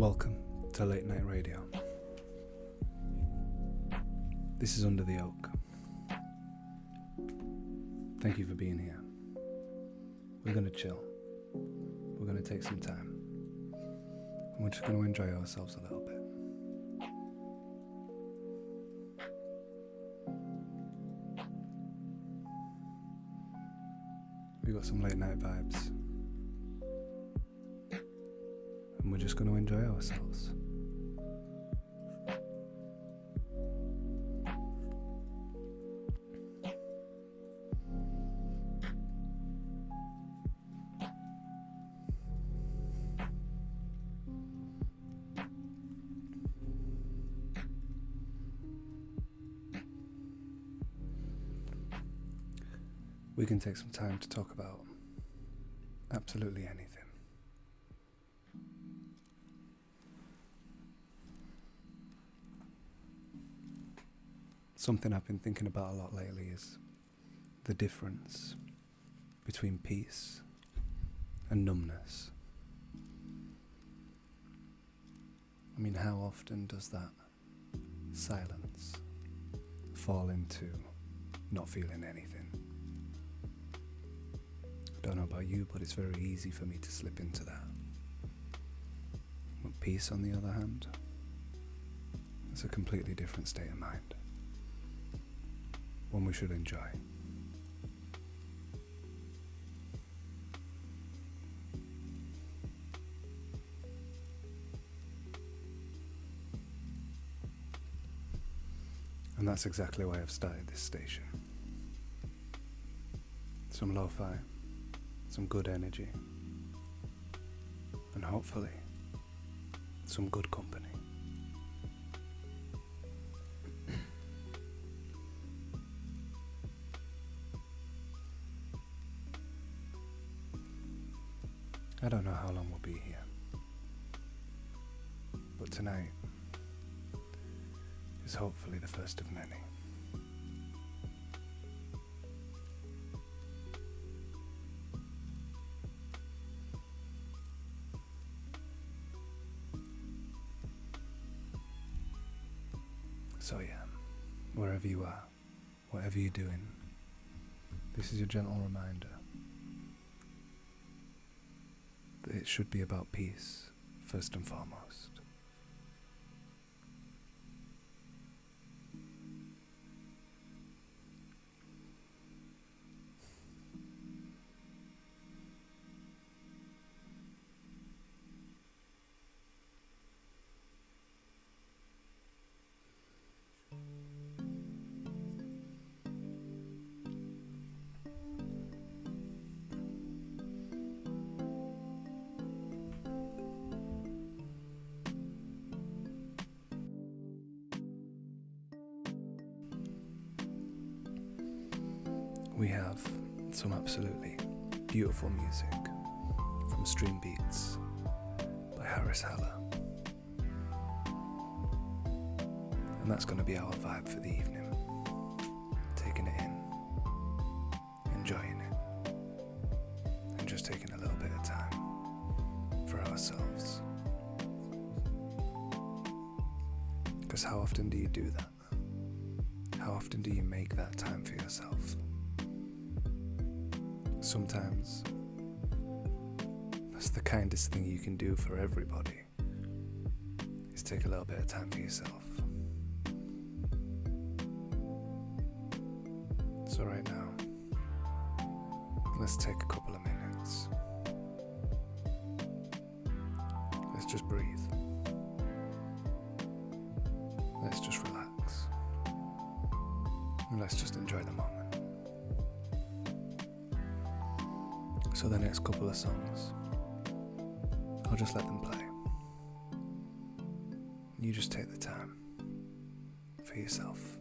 Welcome to Late Night Radio. This is Under the Oak. Thank you for being here. We're going to chill. We're going to take some time. And we're just going to enjoy ourselves a little bit. We got some late night vibes. And we're just going to enjoy ourselves. We can take some time to talk about absolutely anything. Something I've been thinking about a lot lately is the difference between peace and numbness. I mean, how often does that silence fall into not feeling anything? I don't know about you, but it's very easy for me to slip into that. But peace, on the other hand, is a completely different state of mind. One we should enjoy. And that's exactly why I've started this station. Some lo-fi, some good energy, and hopefully some good company. I don't know how long we'll be here, but tonight is hopefully the first of many. So yeah, wherever you are, whatever you're doing, this is your gentle reminder that it should be about peace, first and foremost. We have some absolutely beautiful music from Stream Beats by Harris Haller. And that's going to be our vibe for the evening. Taking it in, enjoying it, and just taking a little bit of time for ourselves. Because how often do you do that? How often do you make that time for yourself? Sometimes that's the kindest thing you can do for everybody, is take a little bit of time for yourself. So right now, let's take a couple of minutes. Let's just breathe. Let's just relax. And let's just enjoy the moment. So the next couple of songs, I'll just let them play. You just take the time for yourself.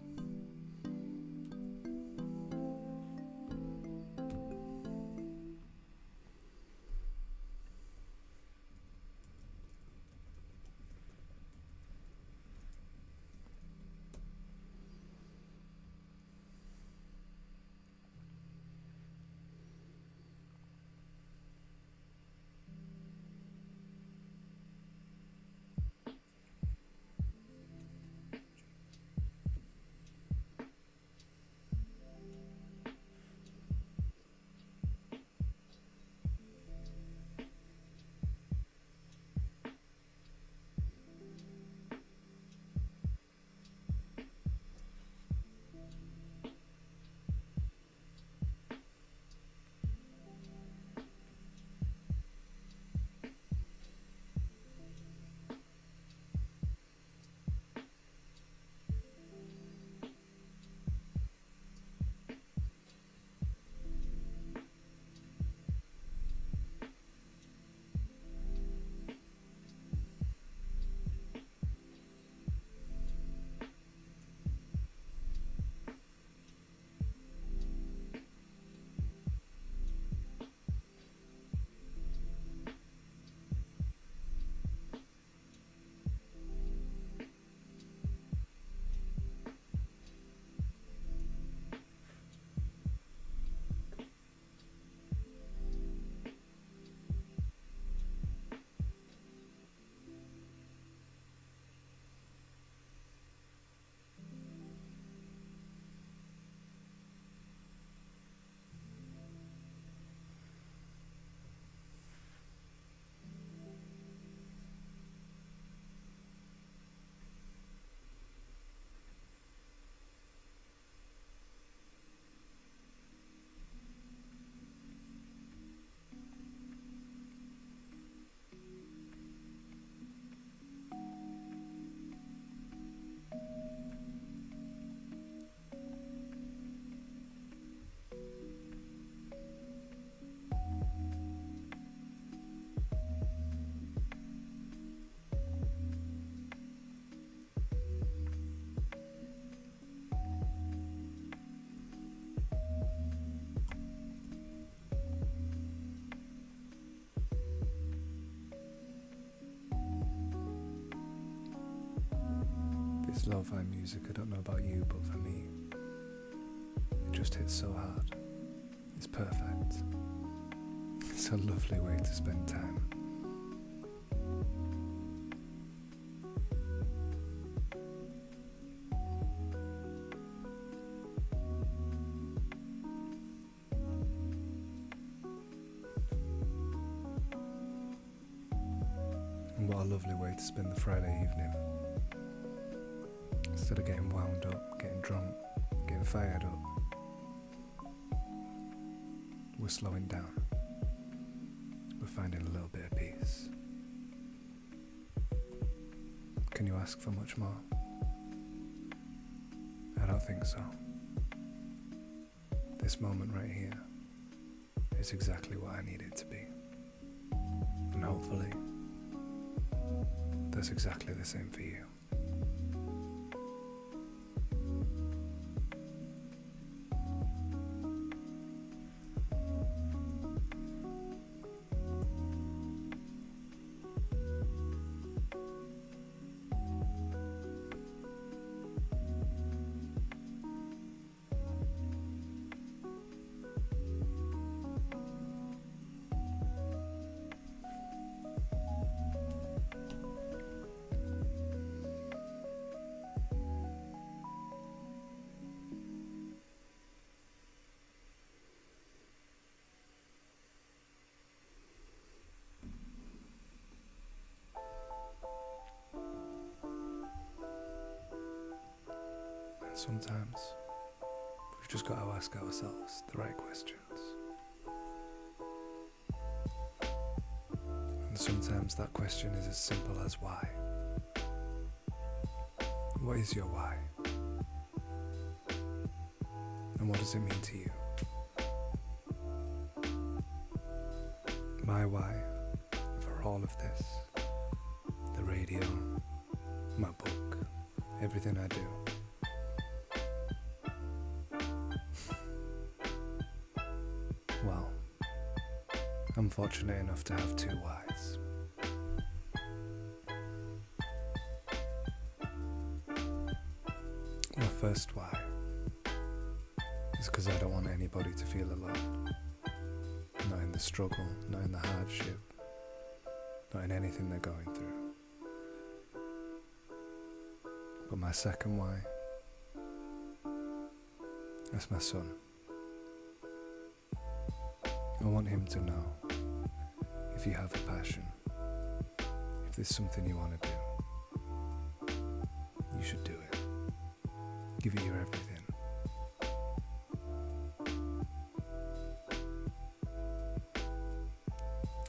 This lo-fi music, I don't know about you, but for me, it just hits so hard. It's perfect. It's a lovely way to spend time. And what a lovely way to spend the Friday evening. Instead of getting wound up, getting drunk, getting fired up, we're slowing down. We're finding a little bit of peace. Can you ask for much more? I don't think so. This moment right here is exactly what I need it to be. And hopefully, that's exactly the same for you. Sometimes we've just got to ask ourselves the right questions. And sometimes that question is as simple as why. What is your why? And what does it mean to you? My why for all of this, the radio, my book, everything I do, well, I'm fortunate enough to have two whys. My first why is because I don't want anybody to feel alone. Not in the struggle, not in the hardship, not in anything they're going through. But my second why, that's my son. I want him to know, if you have a passion, if there's something you want to do, you should do it. Give it your everything.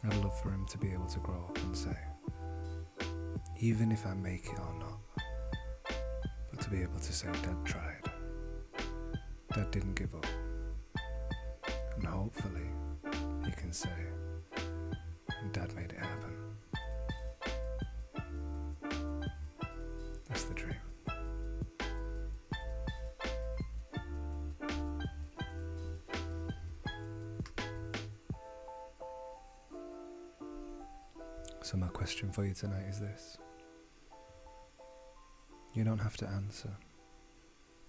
I'd love for him to be able to grow up and say, even if I make it or not, but to be able to say, Dad tried, Dad didn't give up, and hopefully he can say, Dad made it happen. That's the dream. So my question for you tonight is this. You don't have to answer.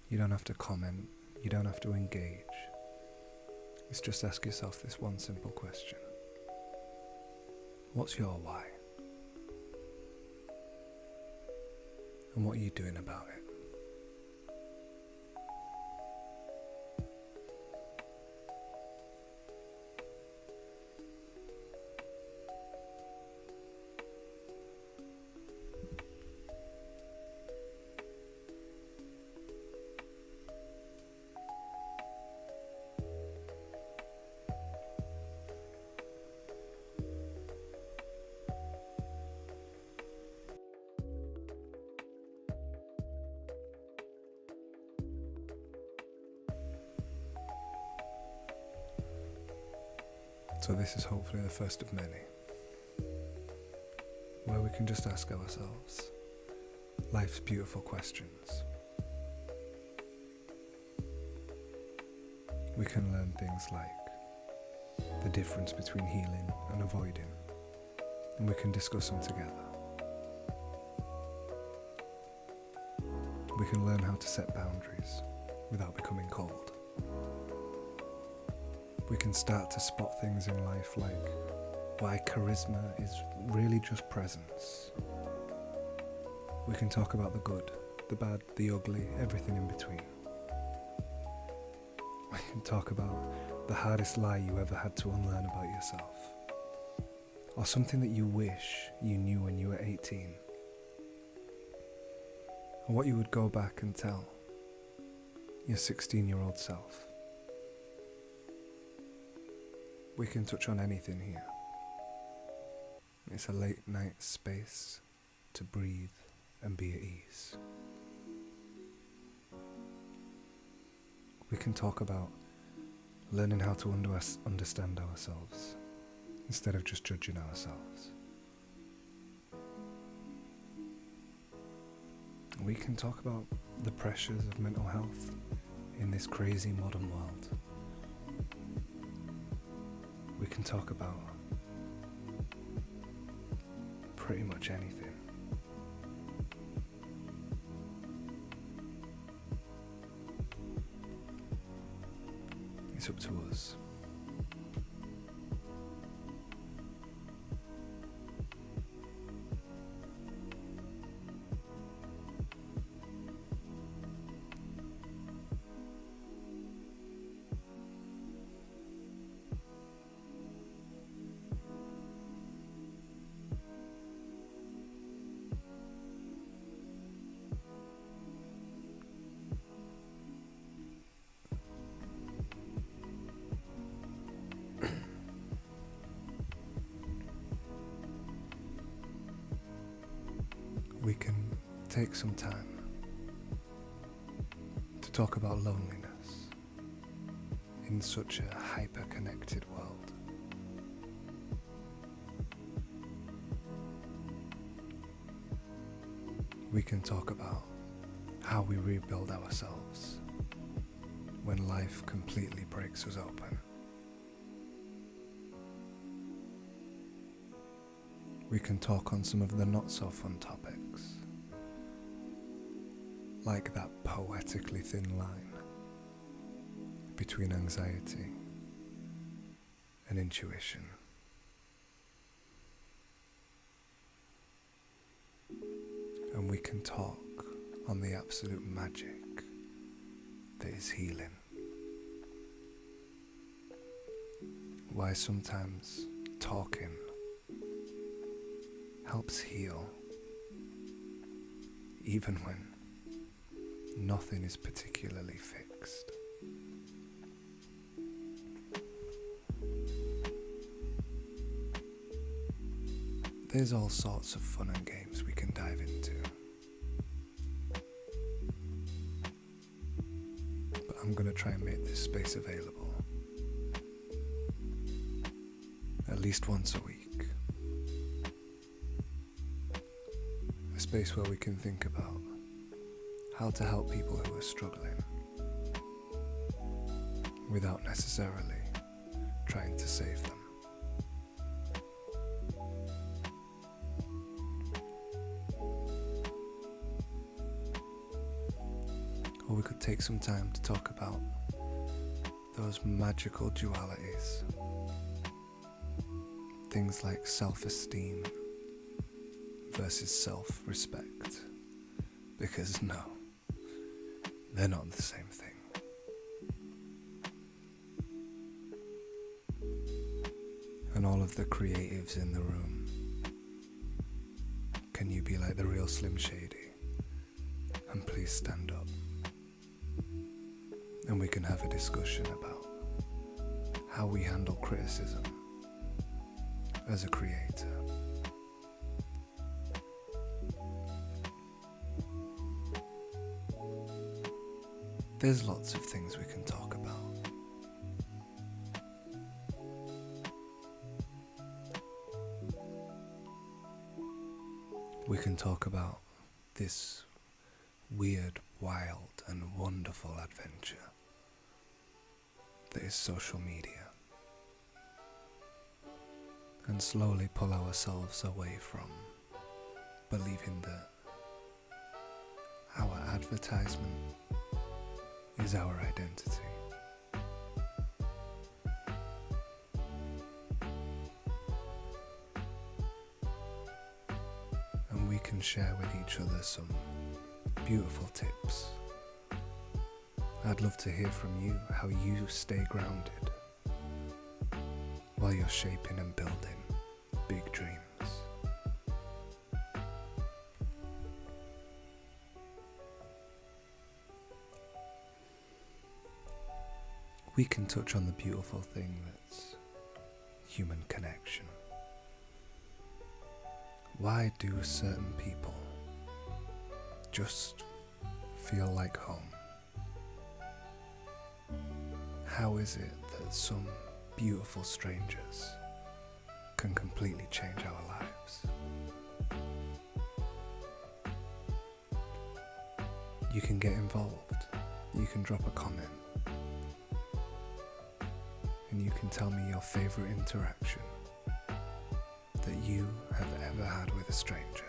You don't have to comment. You don't have to engage. Let's just ask yourself this one simple question. What's your why? And what are you doing about it? So this is hopefully the first of many, where we can just ask ourselves life's beautiful questions. We can learn things like the difference between healing and avoiding, and we can discuss them together. We can learn how to set boundaries without becoming cold. We can start to spot things in life like why charisma is really just presence. We can talk about the good, the bad, the ugly, everything in between. We can talk about the hardest lie you ever had to unlearn about yourself, or something that you wish you knew when you were 18, or what you would go back and tell your 16-year-old self. We can touch on anything here. It's a late night space to breathe and be at ease. We can talk about learning how to understand ourselves instead of just judging ourselves. We can talk about the pressures of mental health in this crazy modern world. We can talk about pretty much anything. It's up to us. We can take some time to talk about loneliness in such a hyper-connected world. We can talk about how we rebuild ourselves when life completely breaks us open. We can talk on some of the not so fun topics, like that poetically thin line between anxiety and intuition. And we can talk on the absolute magic that is healing. Why sometimes talking helps heal, even when nothing is particularly fixed. There's all sorts of fun and games we can dive into, but I'm going to try and make this space available at least once a week. A space where we can think about how to help people who are struggling without necessarily trying to save them. Or we could take some time to talk about those magical dualities. Things like self-esteem versus self-respect. Because no, they're not the same thing. And all of the creatives in the room, can you be like the real Slim Shady? And please stand up. And we can have a discussion about how we handle criticism as a creator. There's lots of things we can talk about. We can talk about this weird, wild, and wonderful adventure that is social media, and slowly pull ourselves away from believing that our advertising advertisement is our identity. And we can share with each other some beautiful tips. I'd love to hear from you how you stay grounded while you're shaping and building big dreams. We can touch on the beautiful thing that's human connection. Why do certain people just feel like home? How is it that some beautiful strangers can completely change our lives? You can get involved, you can drop a comment, and you can tell me your favourite interaction that you have ever had with a stranger.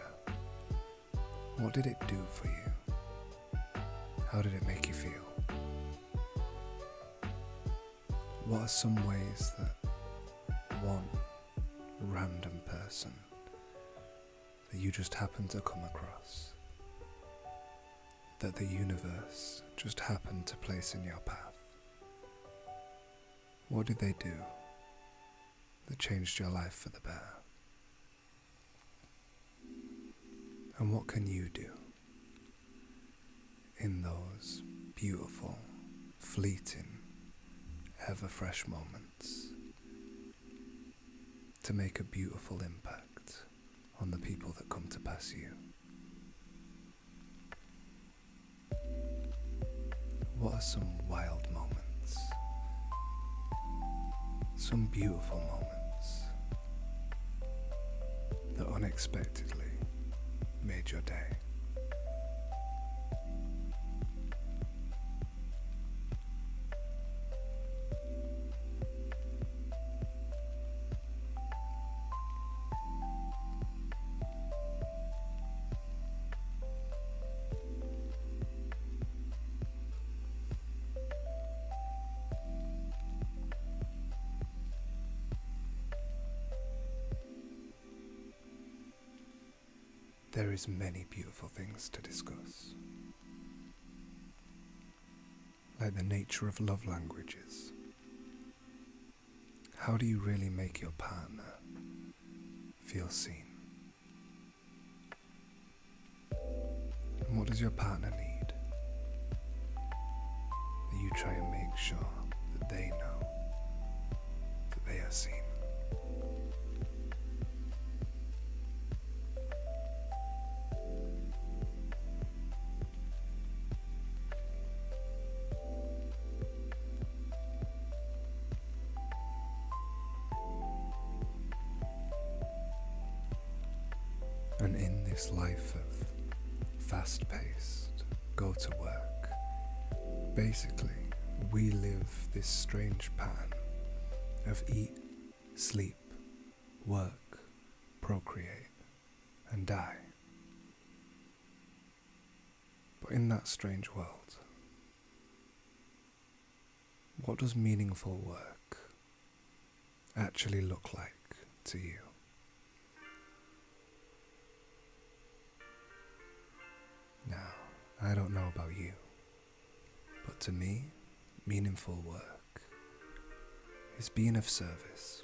What did it do for you? How did it make you feel? What are some ways that one random person that you just happened to come across, that the universe just happened to place in your path, what did they do that changed your life for the better? And what can you do in those beautiful, fleeting, ever-fresh moments to make a beautiful impact on the people that come to pass you? What are some wild moments? Some beautiful moments that unexpectedly made your day? There is many beautiful things to discuss, like the nature of love languages. How do you really make your partner feel seen? And what does your partner need that you try and make sure that they know that they are seen? And in this life of fast-paced, go to work, basically we live this strange pattern of eat, sleep, work, procreate, and die. But in that strange world, what does meaningful work actually look like to you? Now, I don't know about you, but to me, meaningful work is being of service.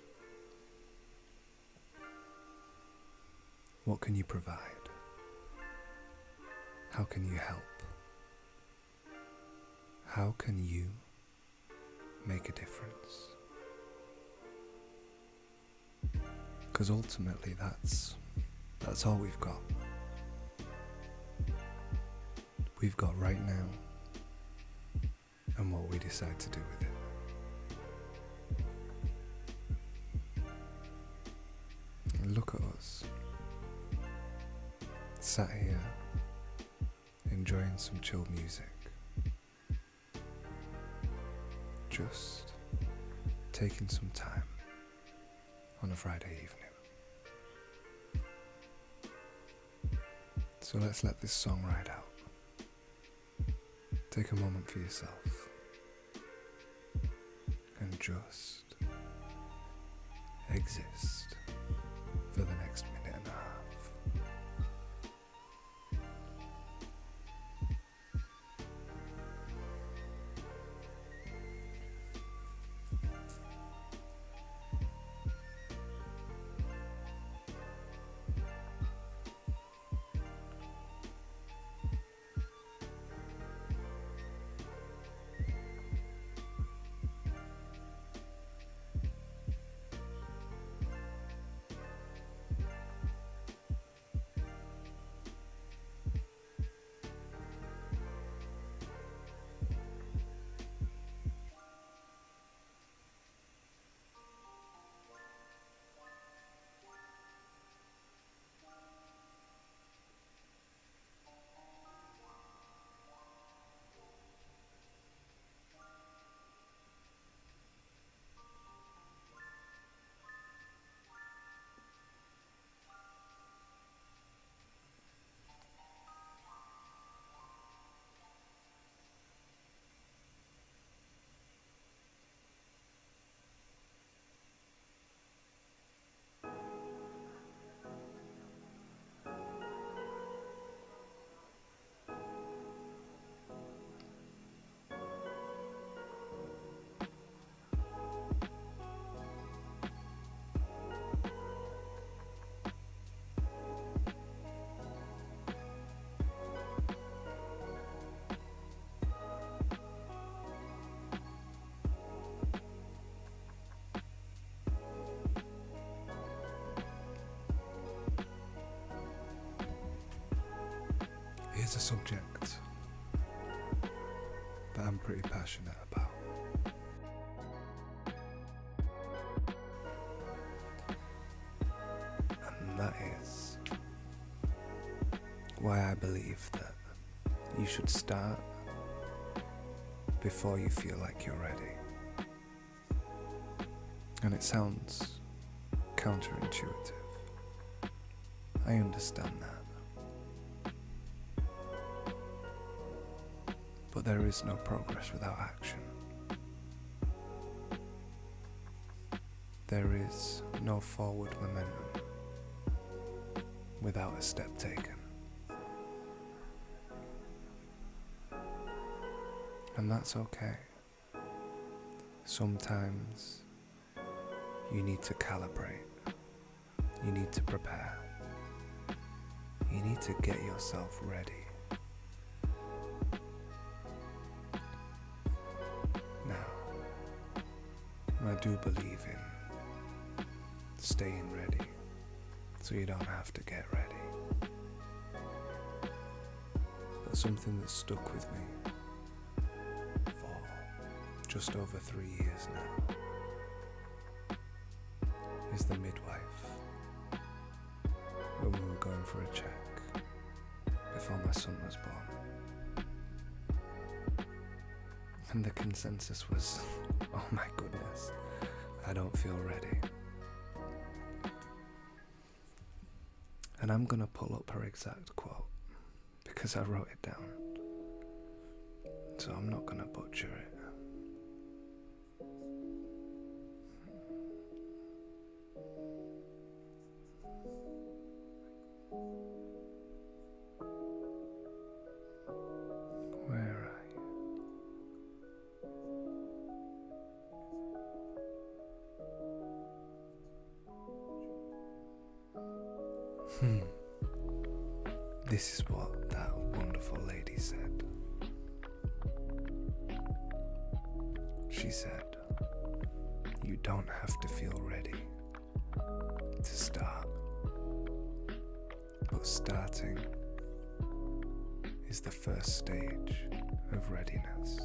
What can you provide? How can you help? How can you make a difference? Because ultimately that's all we've got. We've got right now and what we decide to do with it. And look at us, sat here enjoying some chilled music, just taking some time on a Friday evening. So let's let this song ride out. take a moment for yourself and just exist for the next minute and a half. Here's a subject that I'm pretty passionate about. And that is why I believe that you should start before you feel like you're ready. And it sounds counterintuitive. I understand that. But there is no progress without action. There is no forward momentum without a step taken. And that's okay. Sometimes you need to calibrate. You need to prepare. You need to get yourself ready. I do believe in staying ready so you don't have to get ready. But something that's stuck with me for just over 3 years now is the midwife. When we were going for a check before my son was born. And the consensus was, oh my goodness, I don't feel ready. And I'm gonna pull up her exact quote because I wrote it down. So I'm not gonna butcher it. This is what that wonderful lady said. She said, you don't have to feel ready to start, but starting is the first stage of readiness.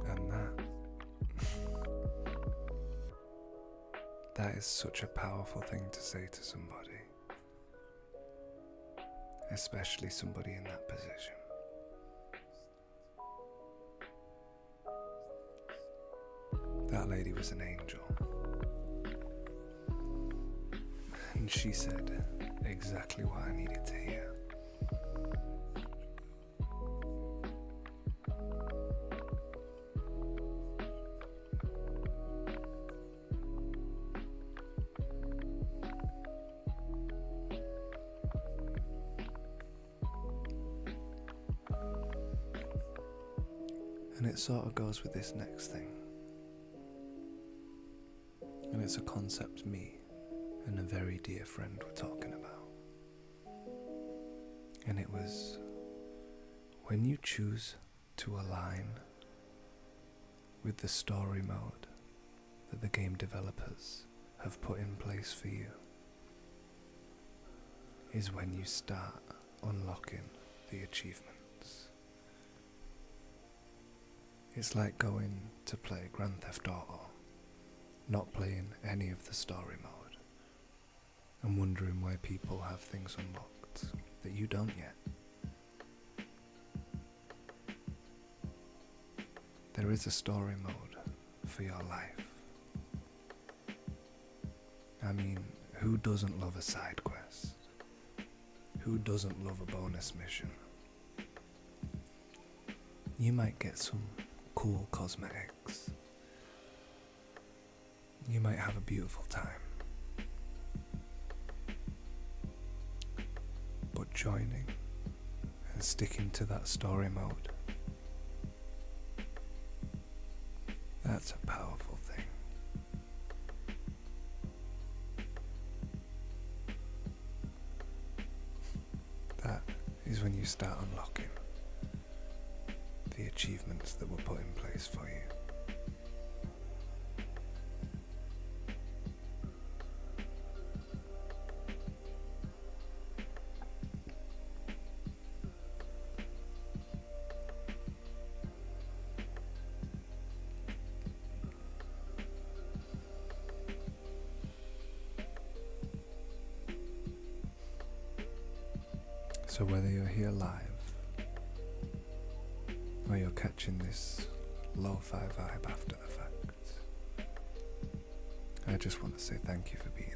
And that is such a powerful thing to say to somebody. Especially somebody in that position. That lady was an angel. And she said exactly what I needed to hear. And it sort of goes with this next thing. And it's a concept me and a very dear friend were talking about. And it was, when you choose to align with the story mode that the game developers have put in place for you, is when you start unlocking the achievements. It's like going to play Grand Theft Auto, not playing any of the story mode, and wondering why people have things unlocked that you don't yet. There is a story mode for your life. I mean, who doesn't love a side quest? Who doesn't love a bonus mission? You might get some cool cosmetics. You might have a beautiful time. But joining and sticking to that story mode, that's a powerful thing. That is when you start unlocking the achievements that were put in place for you. So whether you're here live or you're catching this lo-fi vibe after the fact, I just want to say thank you for being